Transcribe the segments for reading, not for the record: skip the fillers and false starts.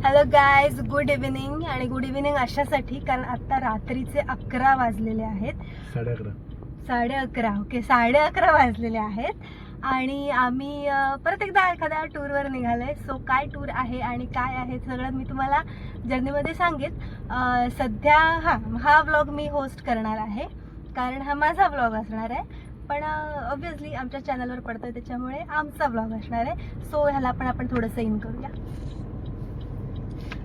Hello guys, good evening. आणि good evening अशासाठी कारण आता रात्रीचे 11 वाजलेले आहेत. 11:30. ओके, 11:30 वाजलेले आहेत आणि आम्ही परत एकदा एखाद्या टूरवर निघालोय. सो काय टूर आहे आणि काय आहे सगळं मी तुम्हाला जर्नीमध्ये सांगेन. सध्या हा व्लॉग मी होस्ट करणार आहे कारण हा माझा व्लॉग असणार आहे. पण ऑब्व्हियसली आमच्या चॅनलवर पडतोय त्याच्यामुळे आमचा व्लॉग असणार आहे. सो ह्याला पण आपण थोडंसं इन करूया.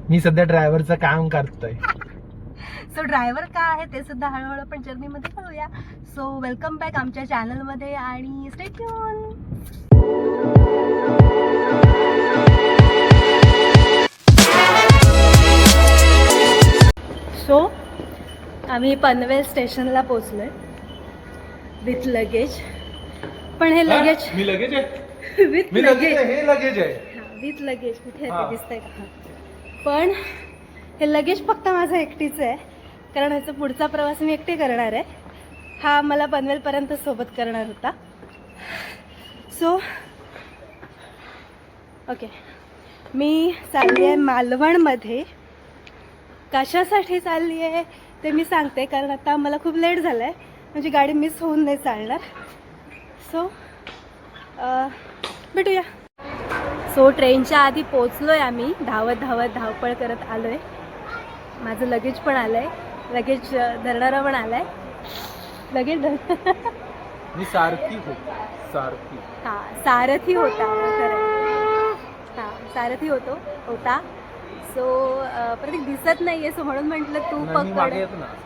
मी सध्या ड्रायव्हरचं काम करतोय. सो ड्रायव्हर का आहे ते सुद्धा हळूहळू आपण जर्नीमध्ये कळूया. सो वेलकम बॅक आमच्या चॅनलमध्ये आणि स्टे ट्यून. सो आम्ही पनवेल स्टेशनला पोचलोय विथ लगेज. पण हे लगेज मी लगेज आहे. विथ मी लगेज लगेज आहे. हे लगेज आहे. विथ लगेज कुठे आहे ते दिसतंय का? पण हे लगेज फक्त माझं एकटीच आहे कारण ह्याचा पुढचा प्रवास मी एकटी करणार आहे. हा मला पनवेलपर्यंत सोबत करणार होता. सो ओके, मी चालली आहे मालवणमध्ये. कशासाठी चालली आहे ते मी सांगते कारण आता मला खूप लेट झालं आहे, म्हणजे गाडी मिस होऊन नाही चालणार. सो भेटूया. सो ट्रेनच्या आधी पोचलो आहे आम्ही. धावत धावपळ करत आलो आहे. माझं लगेज पण आलं आहे, लगेज धरणारा पण आला आहे. लगेज मी सारथी सारथी सारथी होता. सारथी होता. सो प्रत्येक दिसत नाही आहे. सो म्हणून म्हटलं तू पकड.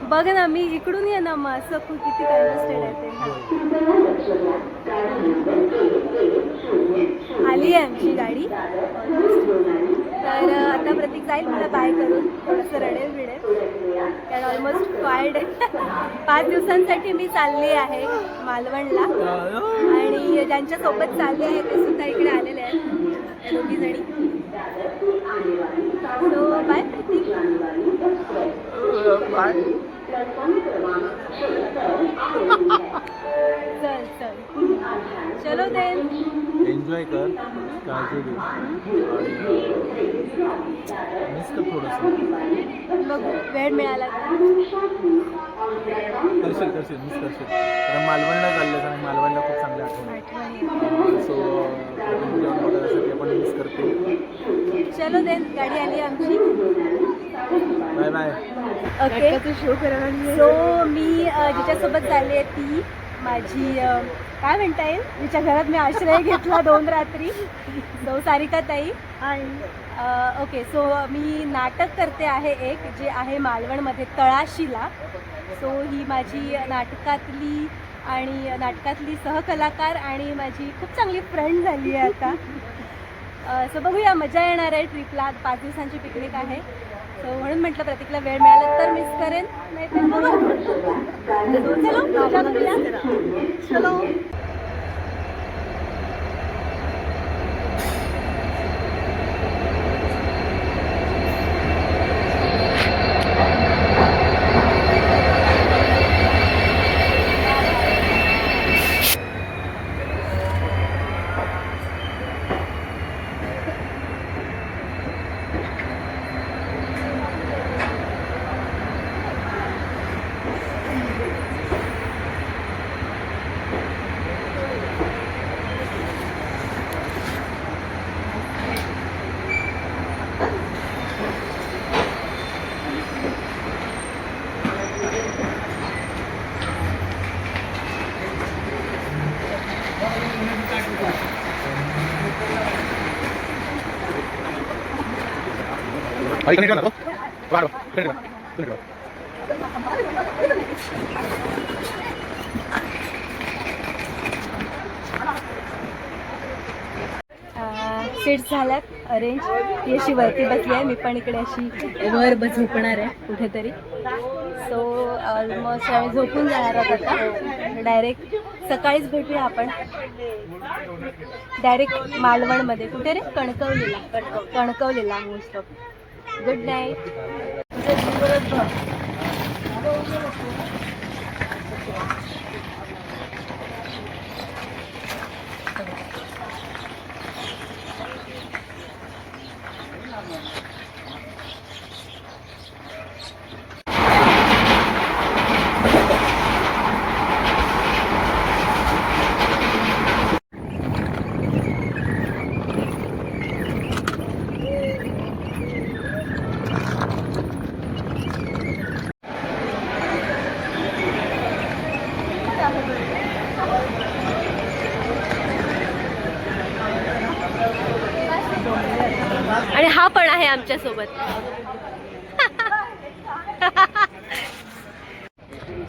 बघ ना, मी इकडून ये ना. मग असं किती कंटेस्टेड आहे ते. आली आहे आमची गाडी. तर आता प्रतीक जाईल मला बाय करून. थोडंसं रडेल कारण ऑलमोस्ट 5 दिवसांसाठी मी चालली आहे मालवणला. आणि ज्यांच्यासोबत चालली आहे ते सुद्धा इकडे आलेले आहेत, दोघी जणी. सो बाय प्रतीक. चल चलो देन. एन्जॉय कर, काळजी घे. मिस कर थोडंसं. बघ वेळ मिळाला करशील मिस करशील. कारण मालवणला चाललं आणि मालवणला खूप चांगल्या आठवणी. सो ते पण मिस करते. चलो देन. गाडी आली आमची. Bye bye. ओके, सो मी जिच्यासोबत चालली आहे ती माझी काय म्हणता येईल, तिच्या घरात मी आश्रय घेतला 2 रात्री. सो सारिका ताई. ओके, सो मी नाटक करते आहे एक, जे आहे मालवणमध्ये तळाशीला. सो ही माझी नाटकातली सहकलाकार आणि माझी खूप चांगली फ्रेंड झाली आहे आता. सो बघूया, मजा येणार आहे ट्रिपला. 5 दिवसांची पिकनिक आहे. सो म्हणून म्हटलं प्रतीकला वेळ मिळाला तर मिस करेन, नाही तर चलो. सीट्स झाल्यात अरेंज. ती अशी वरती बसली आहे, मी पण इकडे अशी वर झोपणार आहे कुठेतरी. सो ऑलमोस्ट आम्ही झोपून जाणार आहोत आता. डायरेक्ट सकाळीच भेटूया आपण. डायरेक्ट मालवणमध्ये. कुठे रे? कणकवलीला मोस्ट ऑफ. Good night. आणि हा पण आहे आमच्या सोबत.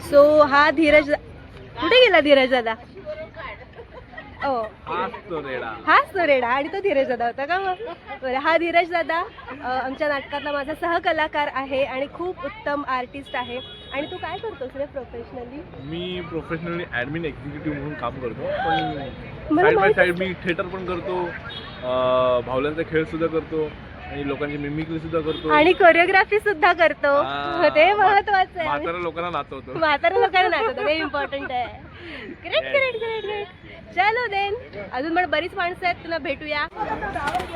सो हा धीरज. कुठे गेला धीरज दादा? हाच तो रेडा आणि तो धीरज दादा होता का मग? बरं, हा धीरज दादा आमच्या नाटकातला माझा सहकलाकार आहे आणि खूप उत्तम आर्टिस्ट आहे. आणि तू काय करतोस रे प्रोफेशनली? मी प्रोफेशनली ॲडमिन एक्झिक्युटिव्ह म्हणून काम करतो, पण side by side me theatre पण करतो, भावल्यांचा खेळ सुद्धा करतो आणि लोकांची मिमिक्री सुद्धा करतो आणि कोरिओग्राफी सुद्धा करतो. ते महत्वाचं आहे. म्हाताऱ्या लोकांना नाचवतो. म्हाताऱ्या लोकांना नाचवतो, ते इम्पॉर्टंट आहे. Great great great great. चलो देन, अजून पण बरीच माणसं आहेत, तुला भेटूया.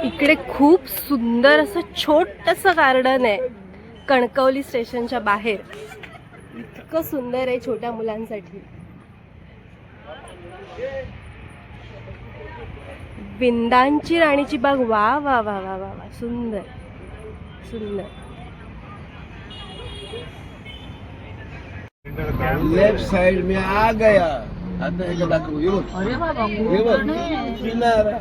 इकडे खूप सुंदर असं छोटंसं गार्डन आहे कणकवली स्टेशनच्या बाहेर. इतकं सुंदर आहे छोट्या मुलांसाठी. विंदांची राणीची बाग. वा वा वा वा वा वा, सुंदर सुंदर. लेफ्ट साइड में आ गया. आता एक दाखव. ये बघ. अरे बाबा, ये बघ किनारा.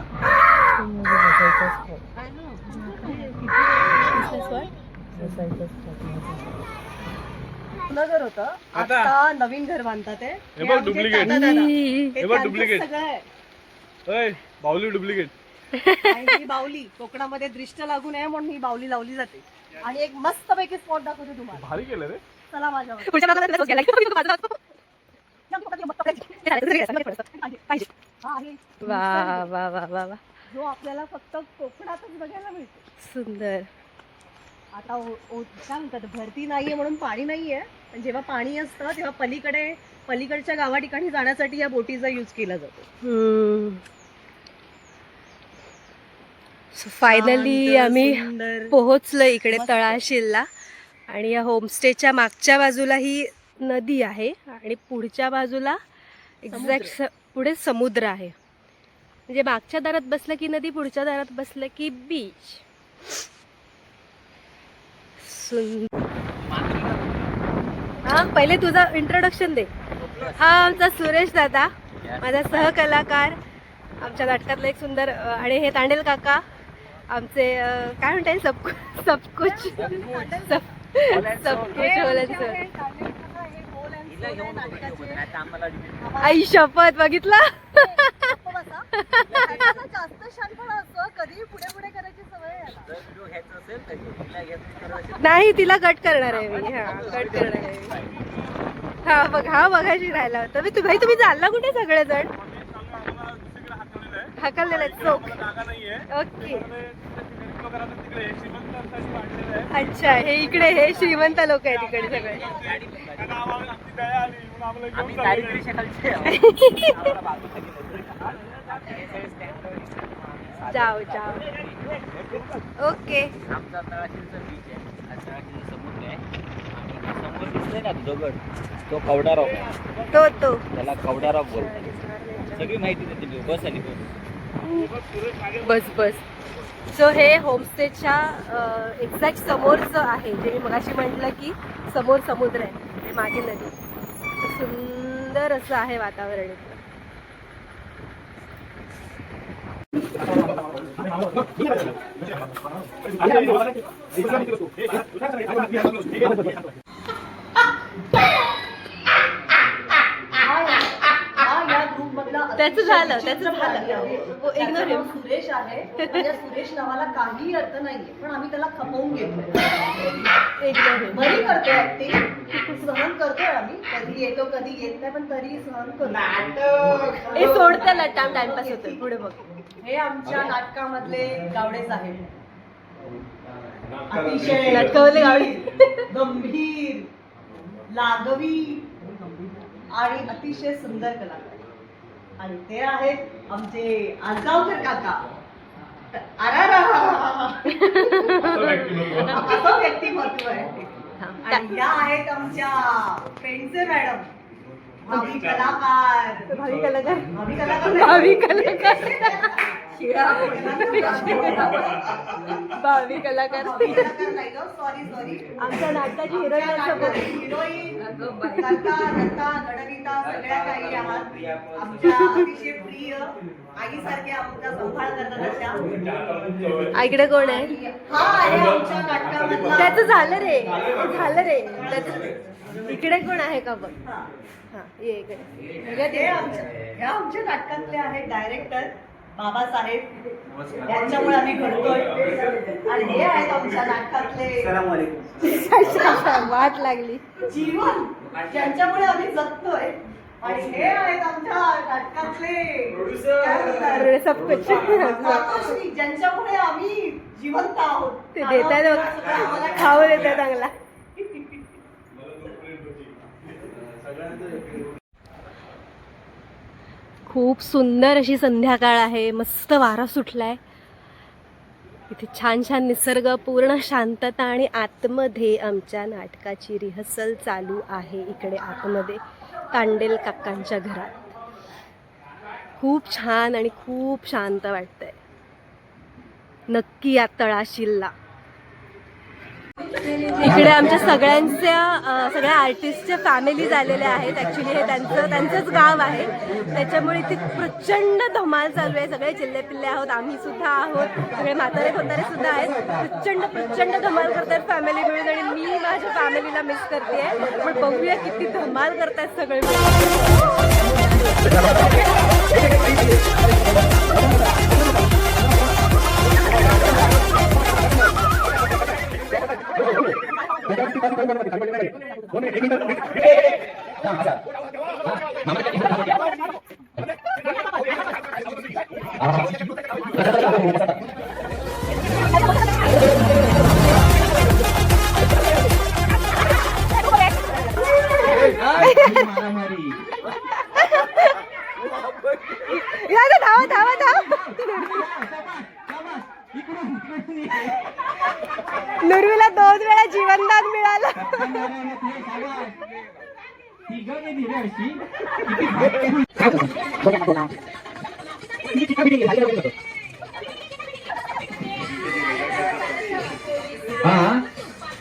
नगर होतं, आता नवीन घर बांधतात. हे बघ डुप्लिकेट. हे बघ डुप्लिकेट. सगळं बाहुली डुप्लिकेट. ही बाहुली कोकणामध्ये दृष्ट लागू नये म्हणून ही बाहुली लावली जाते. आणि एक मस्त पैकी स्पॉट दाखवते तुम्हाला. भारी केलं रे. चला माझ्या वा वा वा वा वा, जो आपल्याला फक्त कोकणातच बघायला मिळतो. सुंदर. आता काय म्हणतात, भरती नाहीये म्हणून पाणी नाहीये, पण जेव्हा पाणी असतं तेव्हा पलीकडच्या गावा ठिकाणी जाण्यासाठी या बोटीचा यूज केला जातो. फायनली आम्ही पोहोचलो इकडे तळाशीलला. आणि या होमस्टेच्या मागच्या बाजूला ही नदी आहे आणि पुढच्या बाजूला एक्झॅक्ट पुढे समुद्र आहे. म्हणजे मागच्या दारात बसलं की नदी, पुढच्या दारात बसलं की बीच. हा, पहिले तुझं इंट्रोडक्शन दे. हा आमचा सुरेश दादा, माझा सहकलाकार, आमच्या नाटकातला एक सुंदर. आणि हे तांडेल काका आमचे काय म्हणता येईल, सबकुच आई शपथ. बघितला नाही, तिला कट करणार आहे मी. हा, कट करणार आहे. हा बघ, हा बघायची राहिला होता मी. तुम्ही चालला कुठे सगळेजण? हकललेला चौक. ओके, अच्छा. हे इकडे हे श्रीमंत लोक आहेत इकडे सगळे. जाओ जाओ. ओके. आमचा तळाशीलचा बीच आहे. समुद्र आहे आणि समोर दिसतोय ना दगड, तो कवडा रॉक आहे. तो त्याला कवडा रॉक बोलतात. सगळी माहिती देते मी. बस आली बस. सो हे होमस्टेच्या एक्झॅक्ट समोरचं आहे, जे मी मगाशी म्हटलं की समोर समुद्र आहे आणि मागे नदी. सुंदर असं आहे वातावरण इथलं. त्याचं झालं. इग्नोर हिम. सुरेश आहे. त्या सुरेश नावाला काही अर्थ नाहीये, पण आम्ही त्याला खपवून घेतोय. बरी करतोय ऍक्टिंग, सहन करतोय आम्ही. कधी येतो कधी येत नाही, पण तरी सहन करतो. हे सोड त्याला, टाइमपास होतोय. पुढे बघ. हे आमच्या नाटकामधले गावडेच आहेत. अतिशय नाटकामधले गावडे, गंभीर, लागवी आणि अतिशय सुंदर कलाकार. आणि ते आहेत आमचे आजगावकर काका. असं व्यक्तिमत्व आहे. आणि या आहेत आमच्या पेंडसे मॅडम, भावी कलाकार. भावी कलाकार नाही ग, सॉरी. आमच्या नाटकाची हिरोईन हिरोईन, लता, गणविता सगळ्या काही आहात. आमच्या अतिशय प्रिय आईसारखे आमचा संभाळ करतात अशा. आईकडे कोण आहे? हा आहे आमच्या नाटकामधला. त्याचं झालं रे त्याचं. इकडे कोण आहे का बघ? हा ये इकडे. ह्या आमच्या नाटकातले आहेत डायरेक्टर बाबासाहेब, यांच्यामुळे आम्ही घडतोय. आणि हे आहेत आमच्या नाटकातले वाट लागली जीवन, ज्यांच्यामुळे आम्ही जगतोय. आणि हे आहेत आमच्या नाटकातले सब कुछ काकाश्री, ज्यांच्यामुळे आम्ही जिवंत आहोत. ते देतात खाऊ देतात चांगला. खूप सुंदर अशी संध्याकाळ आहे. मस्त वारा सुटलाय. इथे छान छान निसर्ग, पूर्ण शांतता आणि आतमध्ये आमच्या नाटकाची रिहर्सल चालू आहे. इकडे आतमध्ये कांडेल काकांच्या घरात खूप छान आणि खूप शांत वाटतंय. नक्की या तळाशीलला. इकडे आमच्या सगळ्या आर्टिस्टच्या फॅमिलीज आलेल्या आहेत. ॲक्च्युली हे त्यांचंच गाव आहे, त्याच्यामुळे ती प्रचंड धमाल चालू आहे. सगळे चिल्ले आहोत, आम्ही सुद्धा आहोत, सगळे म्हातारे सुद्धा आहेत. प्रचंड धमाल करतात फॅमिली मिळून. आणि मी माझ्या फॅमिलीला मिस करते आहे, पण बघूया किती धमाल करतात सगळे नुर्वीला 2 वेळा जीवनदान मिळालं. हा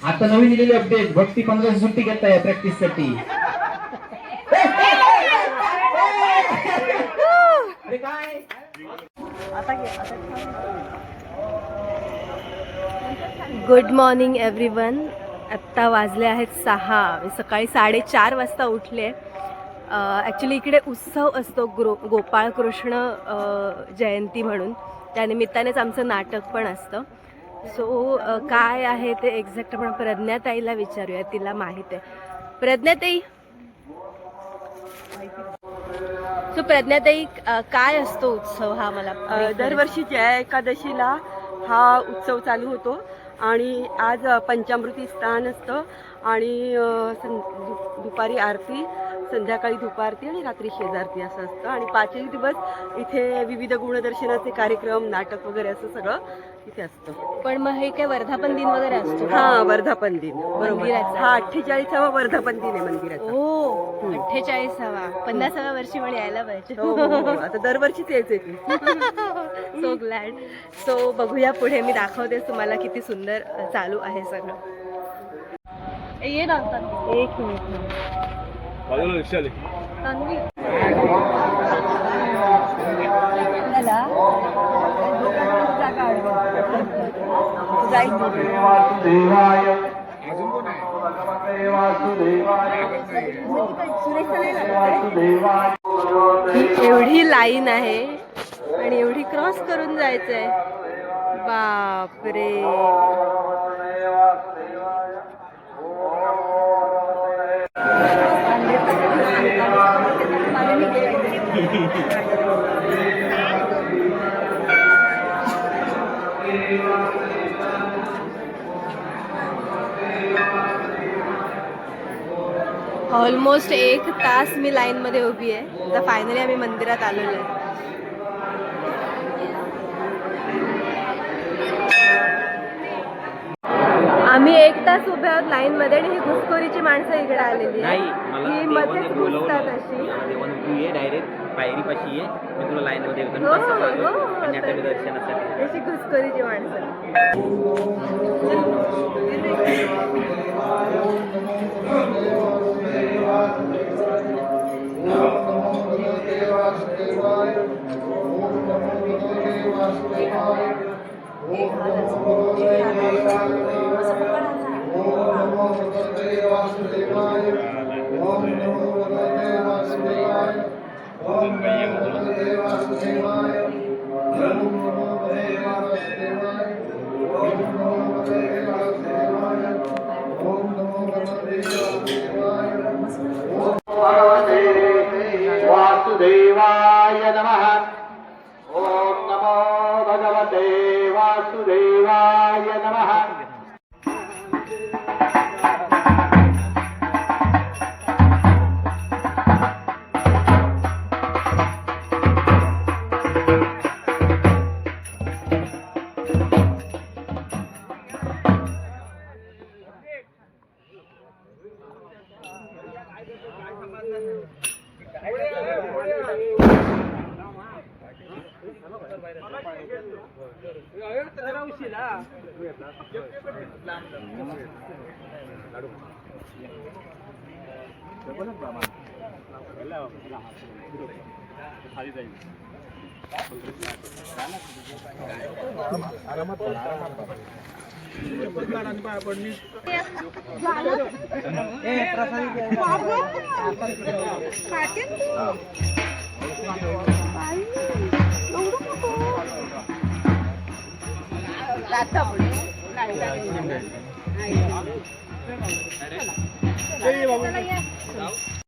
आता नवीन दिलेली अपडेट, भक्ती 15 सुट्टी घेताय प्रॅक्टिस साठी. Good morning everyone. आत्ता वाजले आहेत 6. मी सकाळी 4:30 वाजता उठले. ॲक्च्युली इकडे उत्सव असतो गोपाळकृष्ण जयंती म्हणून, त्यानिमित्तानेच आमचं नाटक पण असतं. सो काय आहे ते एक्झॅक्ट आपण प्रज्ञाताईला विचारूया, तिला माहीत आहे. प्रज्ञाताई, सो प्रज्ञाताई, काय असतो उत्सव हा? मला दरवर्षी जया एकादशीला हा उत्सव चालू होतो आणि आज पंचामृती स्नान असतं आणि दुपारी आरती, संध्याकाळी धुपारती आणि रात्री शेजारती असं असतं. आणि 5 दिवस इथे विविध गुणदर्शनाचे कार्यक्रम, नाटक वगैरे असं सगळं इथे असतं. पण मग हे काय वर्धापन दिन वगैरे असतो? हा, वर्धापन दिन बरोबर. मंदिराचा? हा 48वा वर्धापन दिन आहे मंदिराचा. ओ 48वा, 50व्या वर्षी पण यायला पाहिजे. हो, आता दरवर्षीच यायचं की. So glad. सो बघूया पुढे, मी दाखवतेस तुम्हाला किती सुंदर चालू आहे सगळं. ये ना एक मिनिट. बाजूला रिक्षा आली. एवढी लाईन आहे आणि एवढी क्रॉस करून जायचंय. बापरे. ऑलमोस्ट 1 तास मी लाईनमध्ये उभी आहे. आता फायनली आम्ही मंदिरात आलेलो आहे. आम्ही 1 तास उभे आहोत लाईनमध्ये आणि ही घुसखोरीची माणसं इकडे आलेली आहे. ही मध्येच घुसतात अशी. डायरेक्ट पायरीपाशी ये, मी तुला लाईन मध्ये येतो हो, कसं पाहतो हो, आणि आता मी तर- दर्शनासाठी अशी घुसखोरीची माणसं. वासुदेवाय नमः. ओम नमो भगवते वासुदेवाय नमः.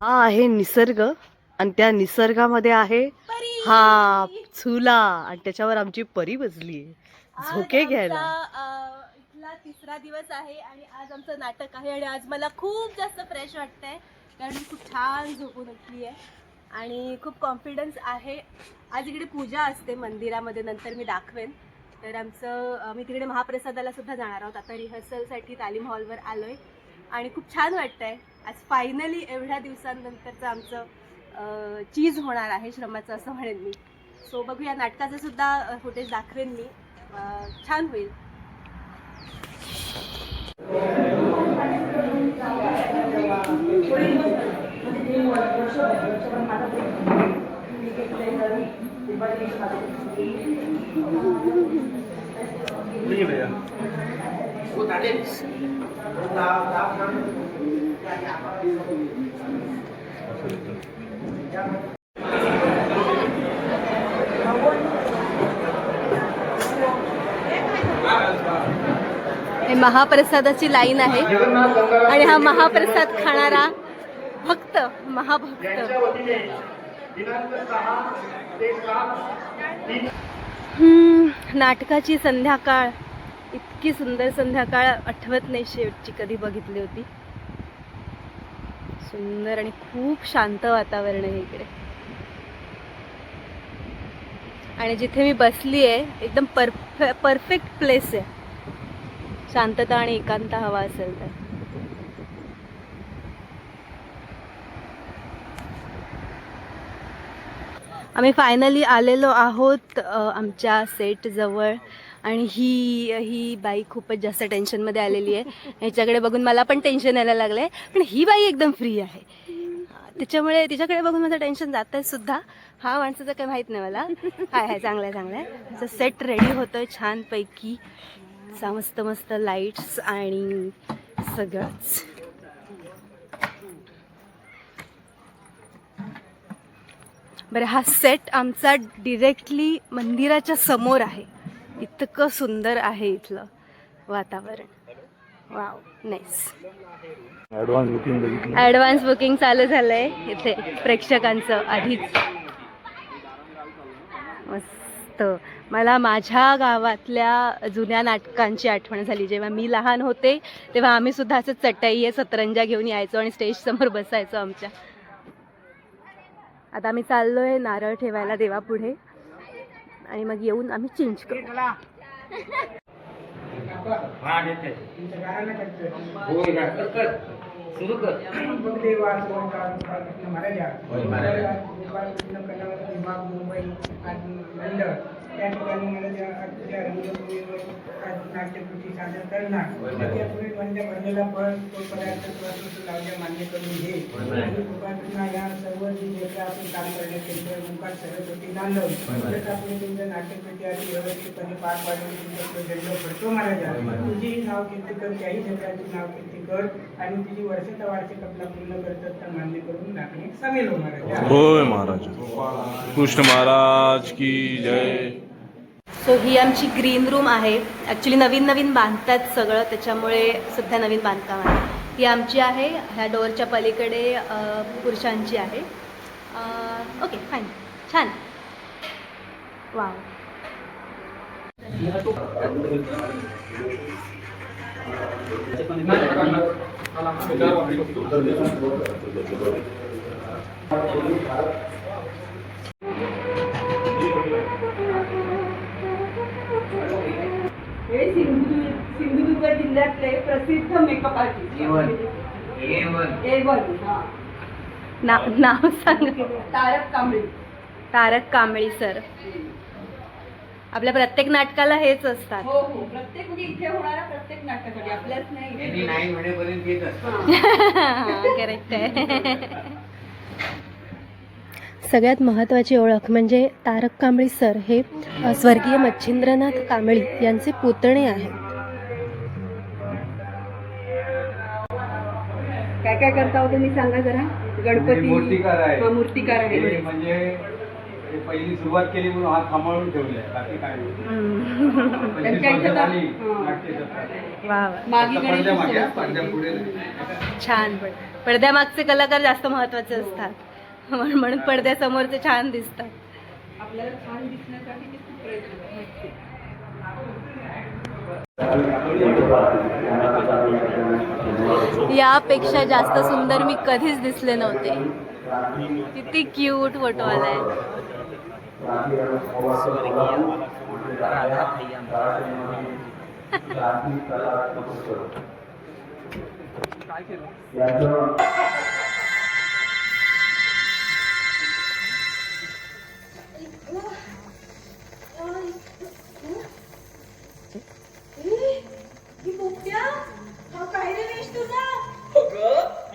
हा आहे निसर्ग आणि त्या निसर्गामध्ये आहे हा झुला आणि त्याच्यावर आमची परी बसली झोके घ्यायला. इथला तिसरा दिवस आहे आणि आज आमचं नाटक आहे आणि आज मला खूप जास्त फ्रेश वाटतंय कारण मी खूप छान झोपून उठली आहे आणि खूप कॉन्फिडन्स आहे. आज इकडे पूजा असते मंदिरामध्ये, नंतर मी दाखवेन. तर मी तिकडे महाप्रसादाला सुद्धा जाणार आहोत. आता रिहर्सलसाठी तालीम हॉलवर आलोय आणि खूप छान वाटतंय. आज फायनली एवढ्या दिवसांनंतरचं आमचं चीज होणार आहे श्रमाचं असं म्हणेन मी. सो बघूया, नाटकाचं सुद्धा फुटेज दाखवेन मी. छान होईल. हे महाप्रसादाची लाईन आहे आणि हा महाप्रसाद खाणारा भक्त, महाभक्त. नाटकाची संध्याकाळ, इतकी सुंदर संध्याकाळ आठवत नाही शेवटची कधी बघितली होती. सुंदर आणि खूप शांत वातावरण आहे इकडे आणि जिथे मी बसली आहे एकदम परफेक्ट प्लेस आहे. शांतता आणि एकांत हवा असेल तर. आम्ही फायनली आलेलो आहोत आमच्या सेट जवळ आणि ही बाई खूपच जास्त टेन्शनमध्ये आलेली आहे. ह्याच्याकडे बघून मला पण टेन्शन यायला लागलं आहे, पण ही बाई एकदम फ्री आहे त्याच्यामुळे तिच्याकडे बघून माझं टेन्शन जात आहे सुद्धा. हा माणसाचं काही माहीत नाही मला. हाय चांगलं आहे चांगलं आहे. त्याचं सेट रेडी होतं आहे छानपैकी. मस्त मस्त लाईट्स आणि सगळंच. बरं, हा सेट आमचा डिरेक्टली मंदिराच्या समोर आहे. इतकं सुंदर आहे इथलं वातावरण. Wow, nice. ॲडव्हान्स बुकिंग चालू झालंय इथे प्रेक्षकांचं आधीच. मस्त. मला माझ्या गावातल्या जुन्या नाटकांची आठवण झाली. जेव्हा मी लहान होते तेव्हा आम्ही सुद्धा असं चटई सतरंजा घेऊन यायचो आणि स्टेज समोर बसायचो आमच्या. आता आम्ही चाललोय नारळ ठेवायला देवापुढे आणि मग येऊन आम्ही चेंज करू. सुरू कर. मुंबई मंडळ त्या ठिकाणी मला त्या रंगभूमीवर नाट्यकृती सादर करणार. त्यापुढे म्हणजे बनलेला फळ तो पदार्थ लावल्या मान्य करून घे आणि गोपाळकृष्णा या सर्व जे आपण काम करण्यात त्यांच्या मुखात सरस्वती नांदव तसंच आपण तुमच्या नाट्यकृती आधी व्यवस्थितपणे पार पाडून तुमचा झेंडा पडतो महाराजा. तुझी नाव कीर्ती कर, त्याही झेंड्याची नाव कीर्ती कर आणि तुझी वर्षाचा वार्षिक आपला पूर्ण कर्तव्य मान्य करून टाकणे सामील हो महाराजा. होय महाराज. कृष्ण महाराज की जय. सो ही आमची ग्रीन रूम आहे. ॲक्च्युली नवीन बांधतात सगळं, त्याच्यामुळे सध्या नवीन बांधकाम आहे. ही आमची आहे. ह्या डोअरच्या पलीकडे पुरुषांची आहे. ओके फाईन, छान. वाव. हे सिंधुदुर्ग जिल्ह्यातले प्रसिद्ध मेकअप आर्टिस्ट नाव सांग. तारक कांबळे. तारक कांबळी सर. आपल्या प्रत्येक नाटकाला हेच असतात. हो हो, प्रत्येक म्हणजे इथे होणाऱ्या प्रत्येक नाटकासाठी आपल्याच नाही. नाही म्हणेपर्यंत येत असतात. करेक्ट आहे. सगळ्यात महत्त्वाची ओळख म्हणजे तारक कांबळी सर हे स्वर्गीय मच्छिंद्रनाथ कांबळी यांचे पुतणे आहेत. काय काय करता हो तुम्ही सांगा जरा. गणपती मूर्तिकार आहे. हा, मूर्तिकार आहे. हे म्हणजे पहिली सुरुवात केली म्हणून हात सांभाळून ठेवले, बाकी काय त्यांच्या इथं झाली हा. नाट्यक्षेत्रात. वा वा. मागे पडद्यामागे, गणेश पडद्यापुढे छान. पडद्यामागचे कलाकार जास्त महत्त्वाचे असतात, म्हणून पडद्यासमोर ते छान दिसतात. आपल्याला छान दिसण्यासाठी ते खूप प्रयत्न करतात. यापेक्षा जास्त सुंदर मी कधीच दिसले नव्हते. किती क्यूट फोटो आलाय.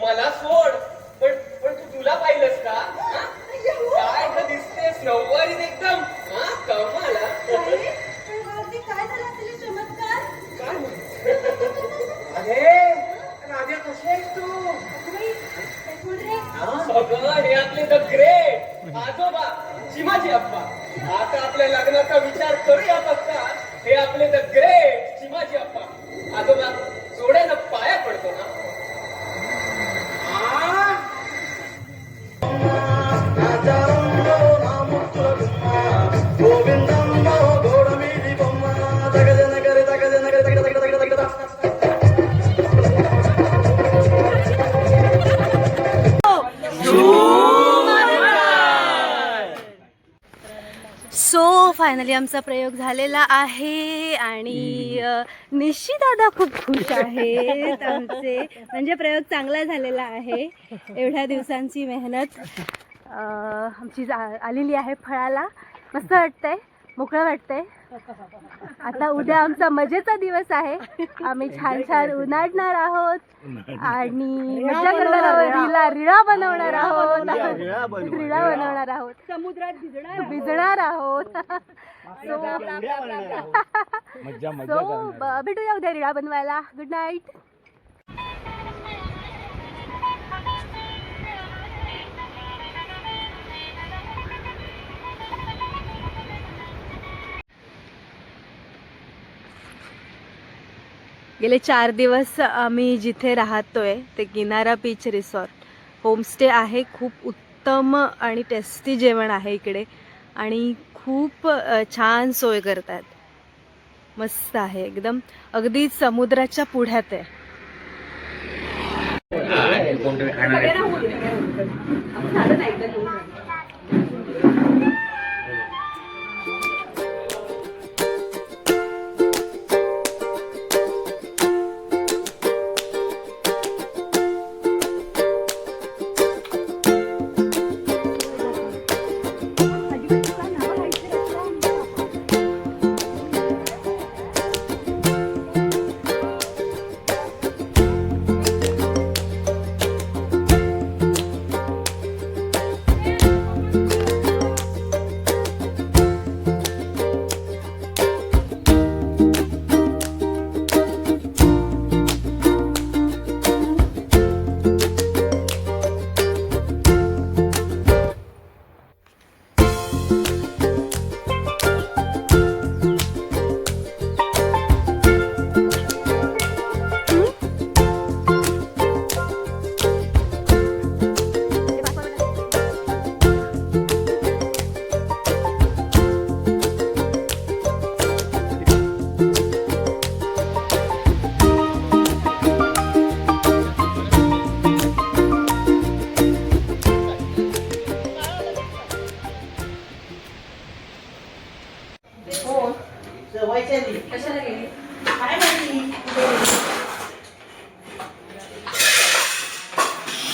मला सोड, पण तू तुला पाहिलंस का? काय का दिसतेस नऊवारीत एकदम. कमाला. अरे राजा, कशी आहेस तू? सगळं हे आपले द ग्रेट आजोबा चिमाजी अप्पा. आता आपल्या लग्नाचा विचार करूया फक्त. हे आपले द ग्रेट चिमाजी अप्पा. आजोबा जोड्यानं पाया पडतो ना. सो फायनली आमचा प्रयोग झालेला आहे आणि निशी दादा खूप खुश आहेत आमचे. म्हणजे प्रयोग चांगला झालेला आहे. एवढ्या दिवसांची मेहनत आमची आलेली आहे फळाला. मस्त वाटतंय, मोकळं वाटतंय. आता उद्या आमचा मजेचा दिवस आहे. आम्ही छान छान उन्हाळणार आहोत आणि मजा करणार आहोत. रिळा बनवणार आहोत. रिळा बनवणार आहोत. समुद्रात भिजणार आहोत. सो भेटूया उद्या रिळा बनवायला. Good night. गेले 4 दिवस आम्ही जिथे राहतोय ते किनारा बीच रिसॉर्ट होमस्टे आहे. खूप उत्तम आणि टेस्टी जेवण आहे इकडे आणि खूप छान सोय करतात. मस्त आहे एकदम. अगदी समुद्राच्या पुढ्यात आहे.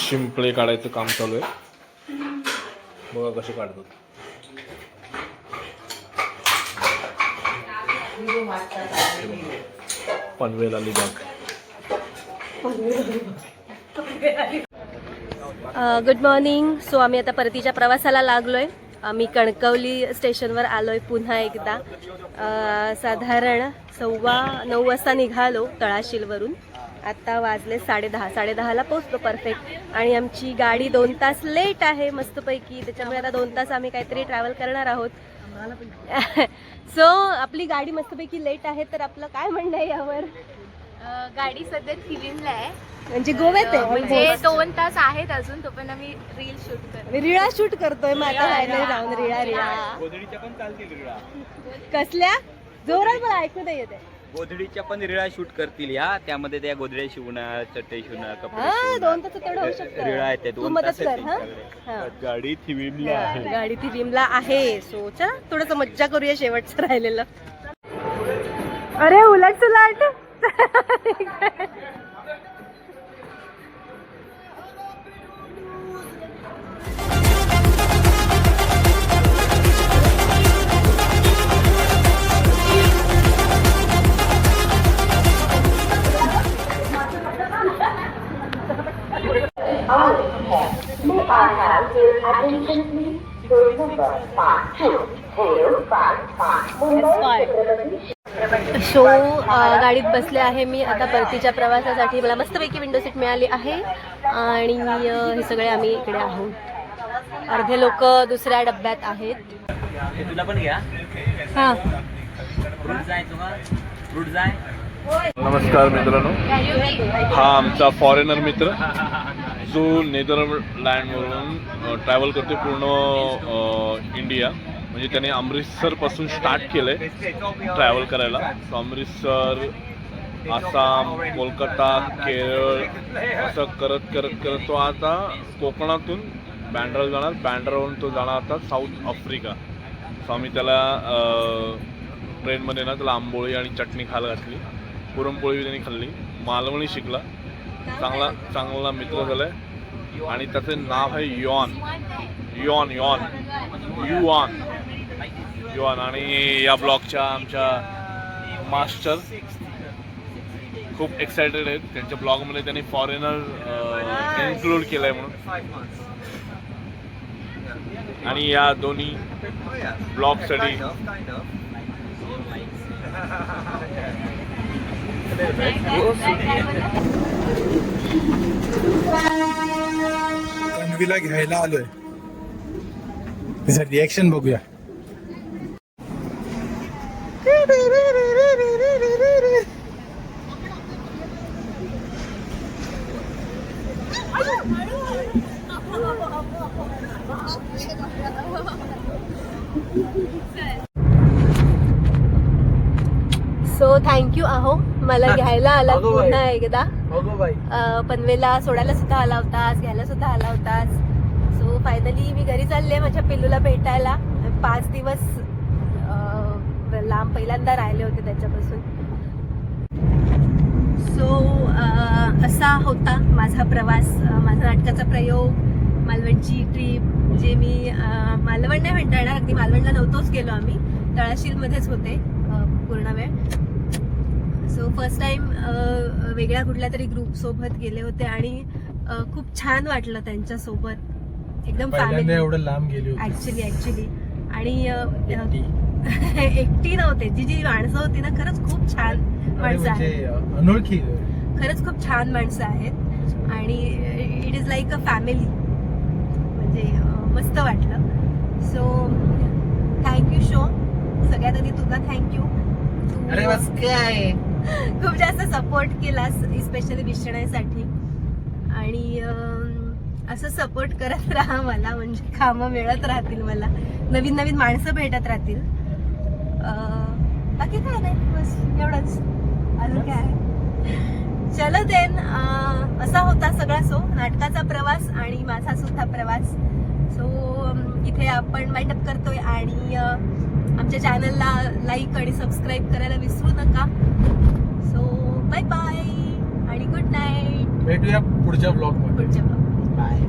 शिंपले काढायचं काम चालू आहे. बघा कसे काढतात. Panvel Alibag. Good morning. So आम्ही आता परतीच्या प्रवासाला लागलोय. आम्ही कणकवली स्टेशनवर आलोय पुन्हा एकदा. साधारण 9:15 वाजता निघालो तळाशीलवरून. आता वाजले 10:30. 10:30ला पोहोचलो परफेक्ट. आणि आमची गाडी 2 तास लेट आहे मस्तपैकी. त्याच्यामुळे आता 2 तास आम्ही काहीतरी ट्रॅव्हल करणार आहोत. सो आपली गाडी मस्तपैकी लेट आहे. तर आपलं काय म्हणणं आहे यावर? गाडी सध्या थिविमला आहे, म्हणजे गोव्यात आहे. म्हणजे 2 तास आहेत अजून. तो पण आम्ही रील शूट करतो. रिळा शूट करतोय मग आता फायनली जाऊन. रिळा गोधडीच्या पण चालतील रिळा. कसल्या जोरात मला ऐकू नाही येते. गोधडीच्या पण रिळा शूट करतील या. त्यामध्ये त्या गोधड्या शिवणार, चटई शिवणार, कपडे हा शिवणार. 2 तास तेवढं होऊ शकतं. रिळा आहेत त्या तू 2 मदत तास कर. आहेत हा त्यांच्याकडे. गाडी थिविमला आहे. गाडी ती रिमला आहे. सो चला थोडस मज्जा करूया शेवटचं राहिलेलं. अरे उलट सुलट. सो गाडीत बसले आहे मी आता परतीच्या प्रवासासाठी. मला मस्तपैकी विंडो सीट मिळाली आहे. आणि हे सगळे आम्ही इकडे आहोत. अर्धे लोक दुसऱ्या डब्यात आहेत. तुला पण घ्या. हां फ्रूट जाय. नमस्कार मित्रांनो. हा आमचा फॉरेनर मित्र जो नेदरलँडवरून ट्रॅव्हल करतो पूर्ण इंडिया. म्हणजे त्याने अमृतसरपासून स्टार्ट केलं आहे ट्रॅव्हल करायला. सो अमृतसर, आसाम, कोलकाता, केरळ असं करत करत करत तो आता कोकणातून बँड्राला जाणार. बँड्रावरून तो जाणार आता साऊथ आफ्रिका. सो आम्ही त्याला ट्रेनमध्ये ना त्याला आंबोळी आणि चटणी खायला घातली. पुरणपोळी त्यांनी खाल्ली. मालवणी शिकला. चांगला मित्र झाला आहे. आणि त्याचं नाव आहे यॉन. आणि या ब्लॉगच्या आमच्या मास्टर खूप एक्सायटेड आहेत. त्यांच्या ब्लॉगमध्ये त्यांनी फॉरेनर इन्क्लूड केलंय म्हणून. आणि या दोन्ही ब्लॉगसाठी कणवीला घ्यायला आलोय. त्याचं रिॲक्शन बघूया. सो थँक्यू आहो मला घ्यायला आला पुन्हा एकदा. पनवेलला सोडायला सुद्धा आला होतास, घ्यायला सुद्धा आला होतास. सो फायनली मी घरी चालले माझ्या पिल्लूला भेटायला. 5 दिवस लांब पहिल्यांदा राहिले होते त्याच्यापासून. सो असा होता माझा प्रवास, माझा नाटकाचा प्रयोग, मालवणची ट्रीप. जे मी मालवण नाही म्हणता येणार, अगदी मालवणला नव्हतोच गेलो आम्ही, तळाशीलमध्येच होते पूर्ण वेळ. सो फर्स्ट टाइम वेगळ्या कुठल्या तरी ग्रुपसोबत गेले होते आणि खूप छान वाटलं त्यांच्यासोबत. एकदम फॅमिली. एवढं लांब गेली होती ऍक्च्युली. आणि एकटी नव्हते. जी माणसं होती ना खरंच खूप छान माणसं आहेत. अनोळखी खरंच खूप छान माणसं आहेत. आणि it is like a family. म्हणजे मस्त वाटलं. So thank you show. सगळ्यात आधी तुझा थँक्यू. अरे बस काय खूप जास्त सपोर्ट केलास स्पेशली बिष्णण्यासाठी. आणि असं सपोर्ट करत राहा मला. म्हणजे कामं मिळत राहतील मला, नवीन नवीन माणसं भेटत राहतील. बाकी काय नाही, बस एवढंच. अजून काय. चलो देन. असा होता सगळा सो नाटकाचा प्रवास आणि माझा सुद्धा प्रवास. सो इथे आपण वाइंड अप करतोय. आणि आमच्या चॅनलला लाईक आणि सबस्क्राईब करायला विसरू नका. सो बाय बाय आणि गुड नाईट. भेटूया पुढच्या ब्लॉग मध्ये. बाय.